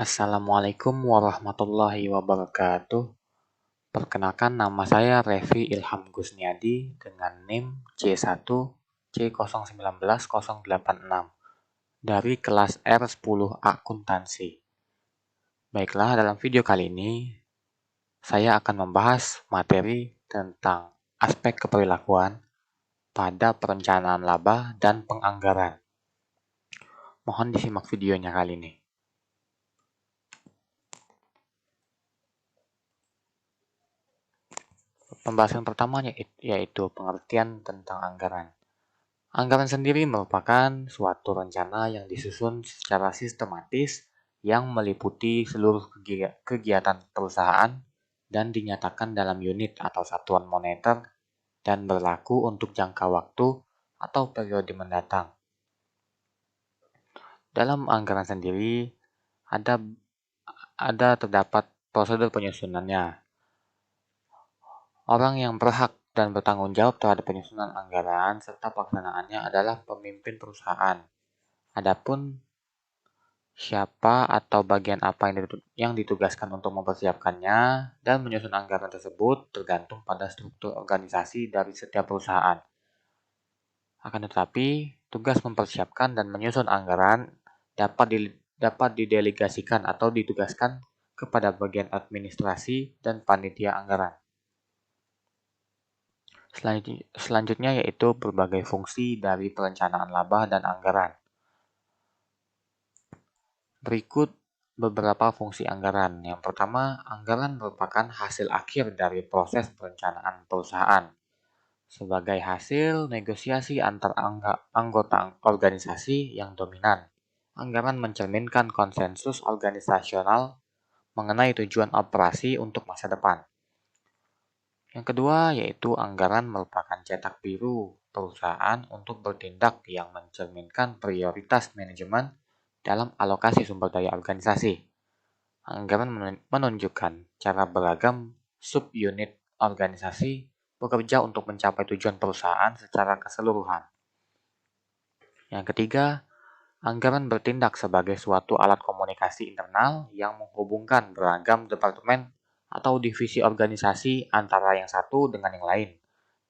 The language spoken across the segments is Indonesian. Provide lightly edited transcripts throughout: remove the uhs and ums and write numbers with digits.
Assalamualaikum warahmatullahi wabarakatuh. Perkenalkan, nama saya Revi Ilham Gusniadi dengan NIM C1C091086 dari kelas R10 Akuntansi. Baiklah, dalam video kali ini saya akan membahas materi tentang aspek keperilakuan pada perencanaan laba dan penganggaran. Mohon disimak videonya kali ini. Pembahasan pertamanya yaitu pengertian tentang anggaran. Anggaran sendiri merupakan suatu rencana yang disusun secara sistematis yang meliputi seluruh kegiatan perusahaan dan dinyatakan dalam unit atau satuan moneter dan berlaku untuk jangka waktu atau periode mendatang. Dalam anggaran sendiri terdapat prosedur penyusunannya. Orang yang berhak dan bertanggung jawab terhadap penyusunan anggaran serta pelaksanaannya adalah pemimpin perusahaan. Adapun siapa atau bagian apa yang ditugaskan untuk mempersiapkannya dan menyusun anggaran tersebut tergantung pada struktur organisasi dari setiap perusahaan. Akan tetapi, tugas mempersiapkan dan menyusun anggaran dapat didelegasikan atau ditugaskan kepada bagian administrasi dan panitia anggaran. Selanjutnya yaitu berbagai fungsi dari perencanaan laba dan anggaran. Berikut beberapa fungsi anggaran. Yang pertama, anggaran merupakan hasil akhir dari proses perencanaan perusahaan. Sebagai hasil negosiasi antar anggota organisasi yang dominan, anggaran mencerminkan konsensus organisasional mengenai tujuan operasi untuk masa depan. Yang kedua, yaitu anggaran merupakan cetak biru perusahaan untuk bertindak yang mencerminkan prioritas manajemen dalam alokasi sumber daya organisasi. Anggaran menunjukkan cara beragam sub-unit organisasi bekerja untuk mencapai tujuan perusahaan secara keseluruhan. Yang ketiga, anggaran bertindak sebagai suatu alat komunikasi internal yang menghubungkan beragam departemen atau divisi organisasi antara yang satu dengan yang lain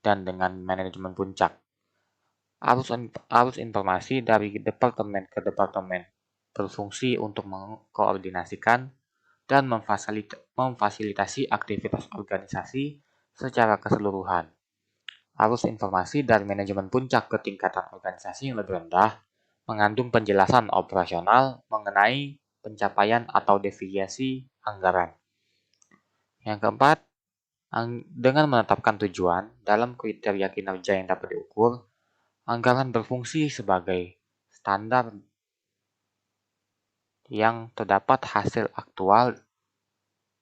dan dengan manajemen puncak. Arus informasi dari departemen ke departemen berfungsi untuk mengkoordinasikan dan memfasilitasi aktivitas organisasi secara keseluruhan. Arus informasi dari manajemen puncak ke tingkatan organisasi yang lebih rendah mengandung penjelasan operasional mengenai pencapaian atau deviasi anggaran. Yang keempat, dengan menetapkan tujuan dalam kriteria kinerja yang dapat diukur, anggaran berfungsi sebagai standar yang terdapat hasil aktual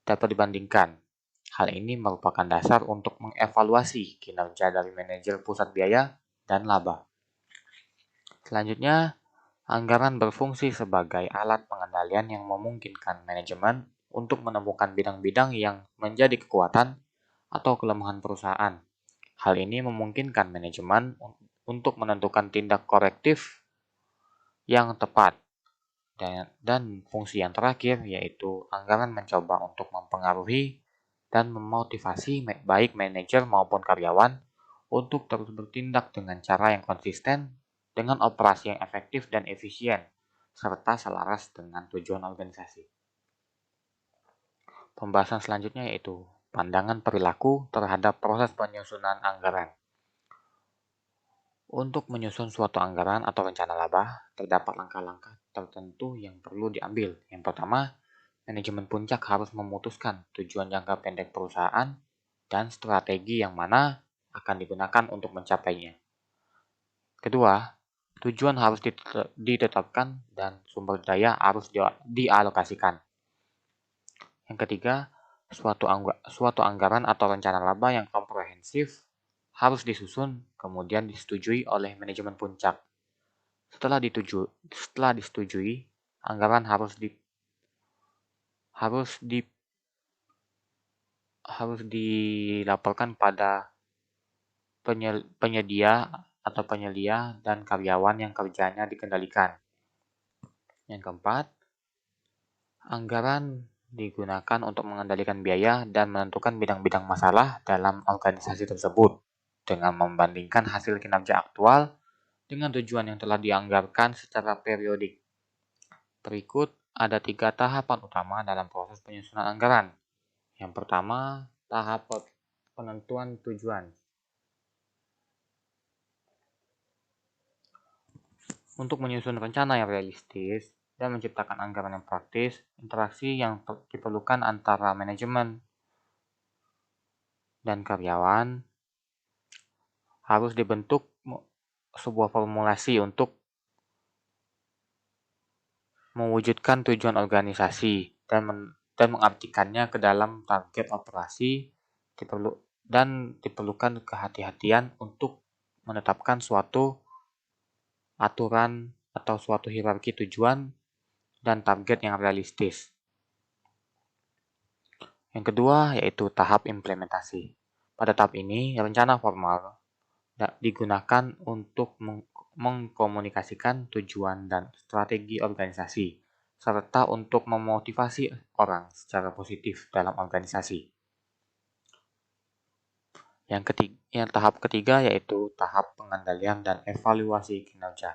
dapat dibandingkan. Hal ini merupakan dasar untuk mengevaluasi kinerja dari manajer pusat biaya dan laba. Selanjutnya, anggaran berfungsi sebagai alat pengendalian yang memungkinkan manajemen untuk menemukan bidang-bidang yang menjadi kekuatan atau kelemahan perusahaan. Hal ini memungkinkan manajemen untuk menentukan tindak korektif yang tepat. Dan fungsi yang terakhir yaitu anggaran mencoba untuk mempengaruhi dan memotivasi baik manajer maupun karyawan untuk terus bertindak dengan cara yang konsisten dengan operasi yang efektif dan efisien serta selaras dengan tujuan organisasi. Pembahasan selanjutnya yaitu pandangan perilaku terhadap proses penyusunan anggaran. Untuk menyusun suatu anggaran atau rencana laba, terdapat langkah-langkah tertentu yang perlu diambil. Yang pertama, manajemen puncak harus memutuskan tujuan jangka pendek perusahaan dan strategi yang mana akan digunakan untuk mencapainya. Kedua, tujuan harus ditetapkan dan sumber daya harus dialokasikan. Yang ketiga, suatu anggaran atau rencana laba yang komprehensif harus disusun kemudian disetujui oleh manajemen puncak. Setelah disetujui, anggaran harus dilaporkan pada penyedia dan karyawan yang kerjanya dikendalikan. Yang keempat, Anggaran digunakan untuk mengendalikan biaya dan menentukan bidang-bidang masalah dalam organisasi tersebut dengan membandingkan hasil kinerja aktual dengan tujuan yang telah dianggarkan secara periodik. Berikut ada 3 tahapan utama dalam proses penyusunan anggaran. Yang pertama, tahap penentuan tujuan. Untuk menyusun rencana yang realistis dan menciptakan anggaran yang praktis, interaksi yang diperlukan antara manajemen dan karyawan harus dibentuk sebuah formulasi untuk mewujudkan tujuan organisasi dan mengartikannya ke dalam target operasi dan diperlukan kehati-hatian untuk menetapkan suatu aturan atau suatu hierarki tujuan dan target yang realistis. Yang kedua yaitu tahap implementasi. Pada tahap ini, rencana formal digunakan untuk mengkomunikasikan tujuan dan strategi organisasi, serta untuk memotivasi orang secara positif dalam organisasi. Yang tahap ketiga yaitu tahap pengendalian dan evaluasi kinerja.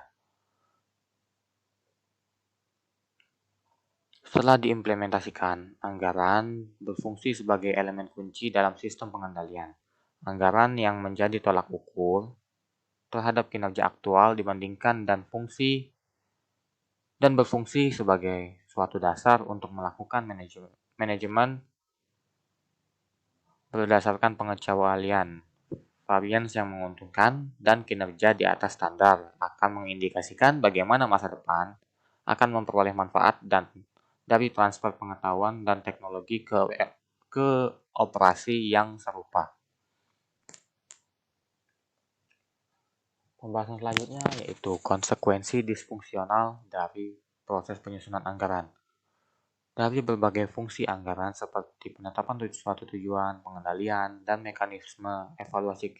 Setelah diimplementasikan, anggaran berfungsi sebagai elemen kunci dalam sistem pengendalian. Anggaran yang menjadi tolak ukur terhadap kinerja aktual dibandingkan dan berfungsi sebagai suatu dasar untuk melakukan manajemen berdasarkan pengecualian, varians yang menguntungkan, dan kinerja di atas standar akan mengindikasikan bagaimana masa depan akan memperoleh manfaat dari transfer pengetahuan dan teknologi ke operasi yang serupa. Pembahasan selanjutnya yaitu konsekuensi disfungsional dari proses penyusunan anggaran. Dari berbagai fungsi anggaran seperti penetapan suatu tujuan, pengendalian, dan mekanisme evaluasi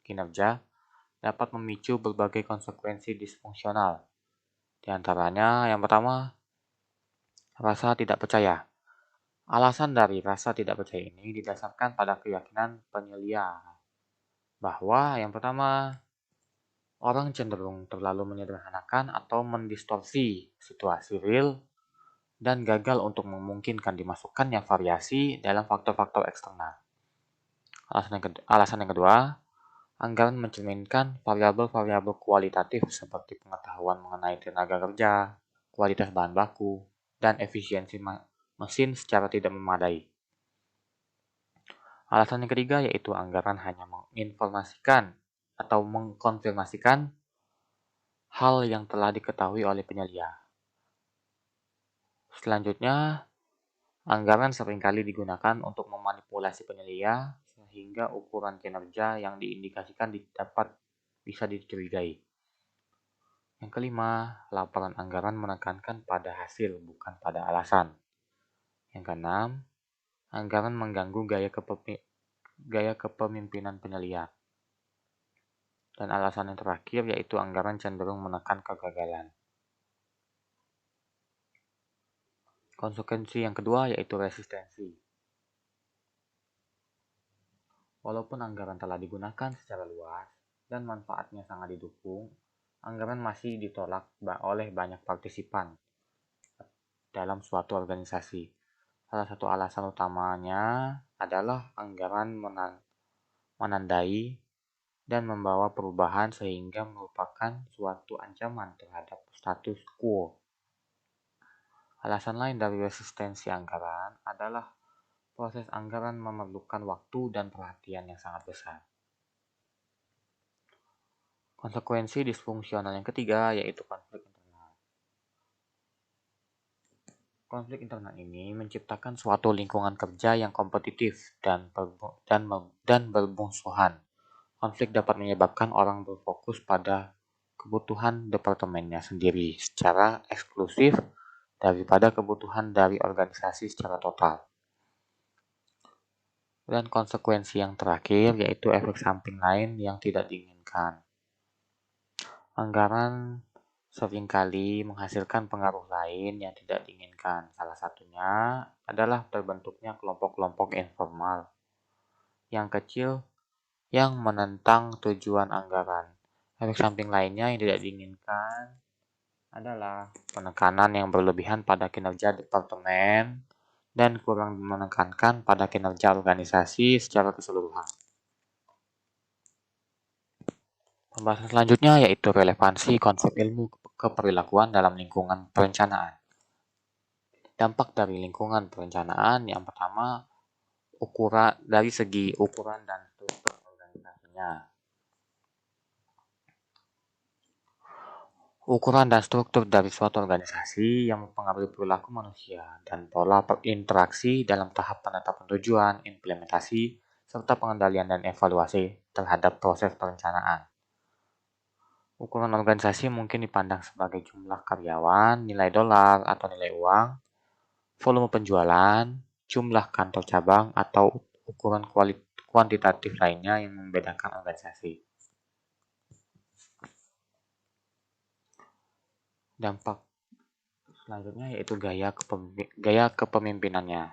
kinerja dapat memicu berbagai konsekuensi disfungsional. Di antaranya, yang pertama, rasa tidak percaya. Alasan dari rasa tidak percaya ini didasarkan pada keyakinan penyelia bahwa yang pertama, orang cenderung terlalu menyederhanakan atau mendistorsi situasi real dan gagal untuk memungkinkan dimasukkannya variasi dalam faktor-faktor eksternal. Alasan yang kedua, anggaran mencerminkan variabel-variabel kualitatif seperti pengetahuan mengenai tenaga kerja, kualitas bahan baku, dan efisiensi mesin secara tidak memadai. Alasan yang ketiga yaitu anggaran hanya menginformasikan atau mengkonfirmasikan hal yang telah diketahui oleh penyelia. Selanjutnya, anggaran seringkali digunakan untuk memanipulasi penyelia sehingga ukuran kinerja yang diindikasikan bisa dicurigai. Yang kelima, laporan anggaran menekankan pada hasil bukan pada alasan. Yang keenam, anggaran mengganggu gaya kepemimpinan penyelia. Dan alasan yang terakhir yaitu anggaran cenderung menekan kegagalan. Konsekuensi yang kedua yaitu resistensi. Walaupun anggaran telah digunakan secara luas dan manfaatnya sangat didukung, anggaran masih ditolak oleh banyak partisipan dalam suatu organisasi. Salah satu alasan utamanya adalah anggaran menandai dan membawa perubahan sehingga merupakan suatu ancaman terhadap status quo. Alasan lain dari resistensi anggaran adalah proses anggaran memerlukan waktu dan perhatian yang sangat besar. Konsekuensi disfungsional yang ketiga yaitu konflik internal. Konflik internal ini menciptakan suatu lingkungan kerja yang kompetitif dan bermusuhan. Konflik dapat menyebabkan orang berfokus pada kebutuhan departemennya sendiri secara eksklusif daripada kebutuhan dari organisasi secara total. Dan konsekuensi yang terakhir yaitu efek samping lain yang tidak diinginkan. Anggaran seringkali menghasilkan pengaruh lain yang tidak diinginkan. Salah satunya adalah terbentuknya kelompok-kelompok informal yang kecil yang menentang tujuan anggaran. Efek samping lainnya yang tidak diinginkan adalah penekanan yang berlebihan pada kinerja departemen dan kurang menekankan pada kinerja organisasi secara keseluruhan. Pembahasan selanjutnya yaitu relevansi konsep ilmu keperilakuan dalam lingkungan perencanaan. Dampak dari lingkungan perencanaan yang pertama, dari segi ukuran dan struktur organisasinya. Ukuran dan struktur dari suatu organisasi yang mempengaruhi perilaku manusia dan pola berinteraksi dalam tahap penetapan tujuan, implementasi, serta pengendalian dan evaluasi terhadap proses perencanaan. Ukuran organisasi mungkin dipandang sebagai jumlah karyawan, nilai dolar atau nilai uang, volume penjualan, jumlah kantor cabang, atau ukuran kuantitatif lainnya yang membedakan organisasi. Dampak selanjutnya yaitu gaya kepemimpinannya.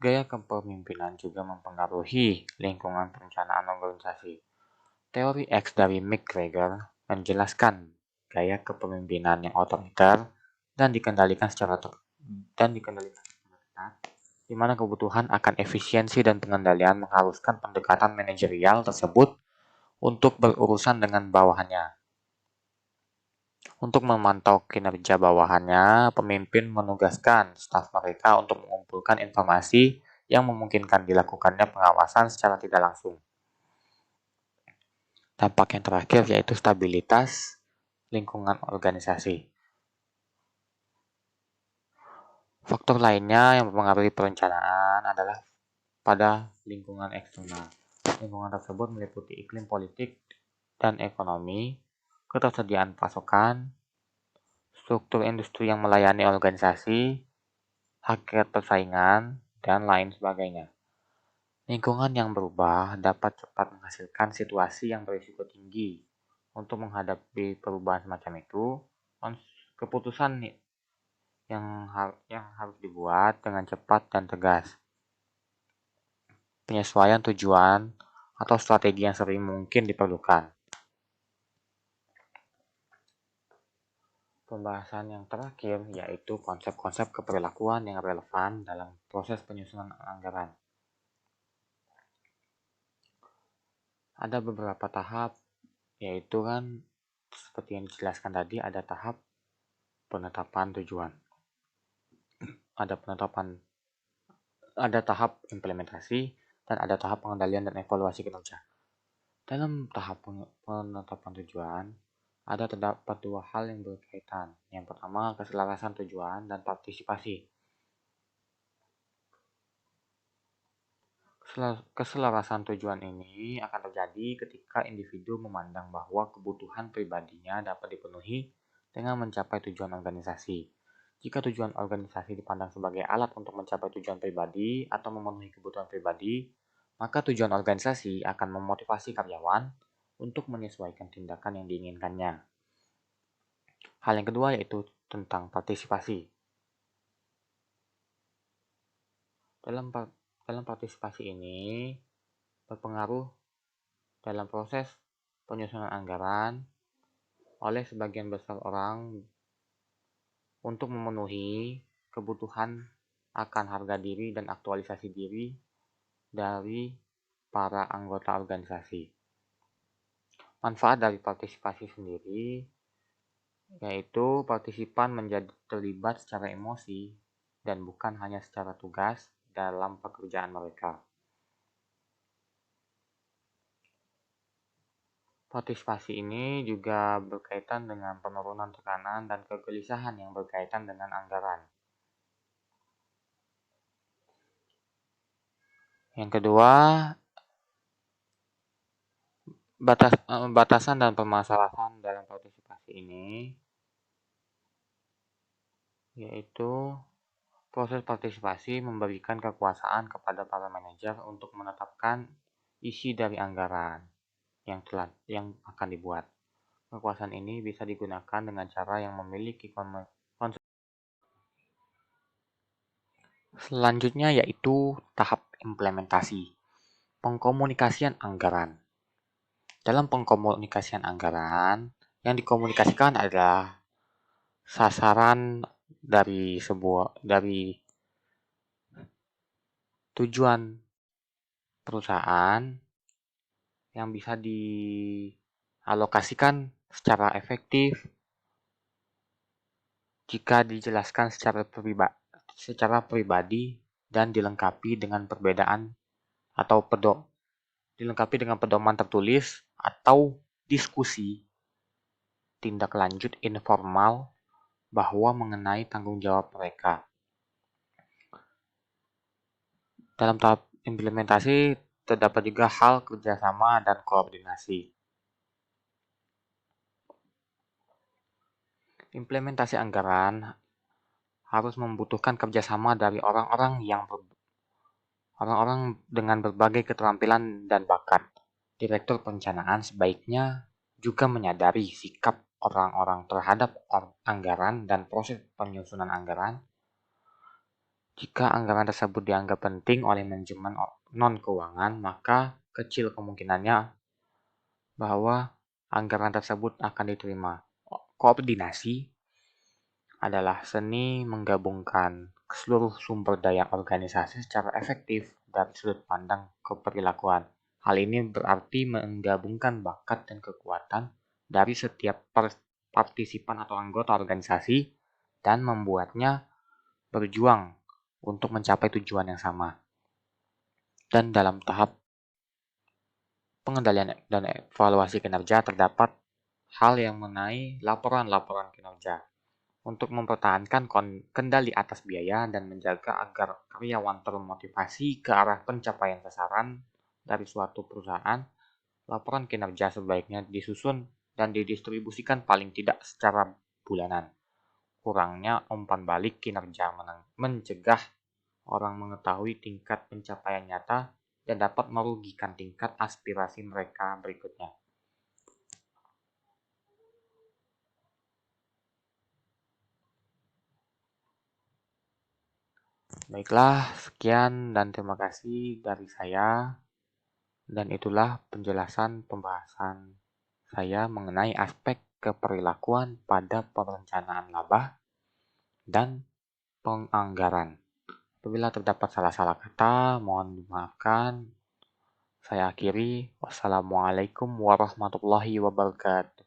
Gaya kepemimpinan juga mempengaruhi lingkungan perencanaan organisasi. Teori X dari McGregor menjelaskan gaya kepemimpinan yang otoriter dan dikendalikan secara ketat, di mana kebutuhan akan efisiensi dan pengendalian mengharuskan pendekatan manajerial tersebut untuk berurusan dengan bawahannya. Untuk memantau kinerja bawahannya, pemimpin menugaskan staf mereka untuk mengumpulkan informasi yang memungkinkan dilakukannya pengawasan secara tidak langsung. Dampak yang terakhir yaitu stabilitas lingkungan organisasi. Faktor lainnya yang mempengaruhi perencanaan adalah pada lingkungan eksternal. Lingkungan tersebut meliputi iklim politik dan ekonomi, ketersediaan pasokan, struktur industri yang melayani organisasi, hakikat persaingan, dan lain sebagainya. Lingkungan yang berubah dapat cepat menghasilkan situasi yang berisiko tinggi. Untuk menghadapi perubahan semacam itu, keputusan yang harus dibuat dengan cepat dan tegas. Penyesuaian tujuan atau strategi yang sering mungkin diperlukan. Pembahasan yang terakhir yaitu konsep-konsep keperilakuan yang relevan dalam proses penyusunan anggaran. Ada beberapa tahap, yaitu kan seperti yang dijelaskan tadi, ada tahap penetapan tujuan, ada tahap implementasi, dan ada tahap pengendalian dan evaluasi kinerja. Dalam tahap penetapan tujuan, ada terdapat dua hal yang berkaitan. Yang pertama, keselarasan tujuan dan partisipasi. Keselarasan tujuan ini akan terjadi ketika individu memandang bahwa kebutuhan pribadinya dapat dipenuhi dengan mencapai tujuan organisasi. Jika tujuan organisasi dipandang sebagai alat untuk mencapai tujuan pribadi atau memenuhi kebutuhan pribadi, maka tujuan organisasi akan memotivasi karyawan untuk menyesuaikan tindakan yang diinginkannya. Hal yang kedua yaitu tentang partisipasi. Dalam partisipasi ini berpengaruh dalam proses penyusunan anggaran oleh sebagian besar orang untuk memenuhi kebutuhan akan harga diri dan aktualisasi diri dari para anggota organisasi. Manfaat dari partisipasi sendiri yaitu partisipan menjadi terlibat secara emosi dan bukan hanya secara tugas dalam pekerjaan mereka. Partisipasi ini juga berkaitan dengan penurunan tekanan dan kegelisahan yang berkaitan dengan anggaran. Yang kedua, batasan dan permasalahan dalam partisipasi ini yaitu proses partisipasi memberikan kekuasaan kepada para manajer untuk menetapkan isi dari anggaran yang akan dibuat. Kekuasaan ini bisa digunakan dengan cara yang memiliki konsekuensi. Selanjutnya yaitu tahap implementasi, pengkomunikasian anggaran. Dalam pengkomunikasian anggaran, yang dikomunikasikan adalah sasaran dari tujuan perusahaan yang bisa dialokasikan secara efektif jika dijelaskan secara pribadi dan dilengkapi dengan pedoman tertulis atau diskusi tindak lanjut informal bahwa mengenai tanggung jawab mereka. Dalam tahap implementasi terdapat juga hal kerjasama dan koordinasi. Implementasi anggaran harus membutuhkan kerjasama dari orang-orang dengan berbagai keterampilan dan bakat. Direktur perencanaan sebaiknya juga menyadari sikap orang-orang terhadap anggaran dan proses penyusunan anggaran. Jika anggaran tersebut dianggap penting oleh manajemen non-keuangan, maka kecil kemungkinannya bahwa anggaran tersebut akan diterima. Koordinasi adalah seni menggabungkan seluruh sumber daya organisasi secara efektif dari sudut pandang keperilakuan. Hal ini berarti menggabungkan bakat dan kekuatan dari setiap partisipan atau anggota organisasi dan membuatnya berjuang untuk mencapai tujuan yang sama. Dan dalam tahap pengendalian dan evaluasi kinerja terdapat hal yang mengenai laporan-laporan kinerja. Untuk mempertahankan kendali atas biaya dan menjaga agar karyawan termotivasi ke arah pencapaian sasaran dari suatu perusahaan, laporan kinerja sebaiknya disusun dan didistribusikan paling tidak secara bulanan. Kurangnya umpan balik kinerja mencegah orang mengetahui tingkat pencapaian nyata dan dapat merugikan tingkat aspirasi mereka berikutnya. Baiklah, sekian dan terima kasih dari saya. Dan itulah penjelasan pembahasan saya mengenai aspek keperilakuan pada perencanaan laba dan penganggaran. Apabila terdapat salah-salah kata, mohon dimaafkan. Saya akhiri. Wassalamualaikum warahmatullahi wabarakatuh.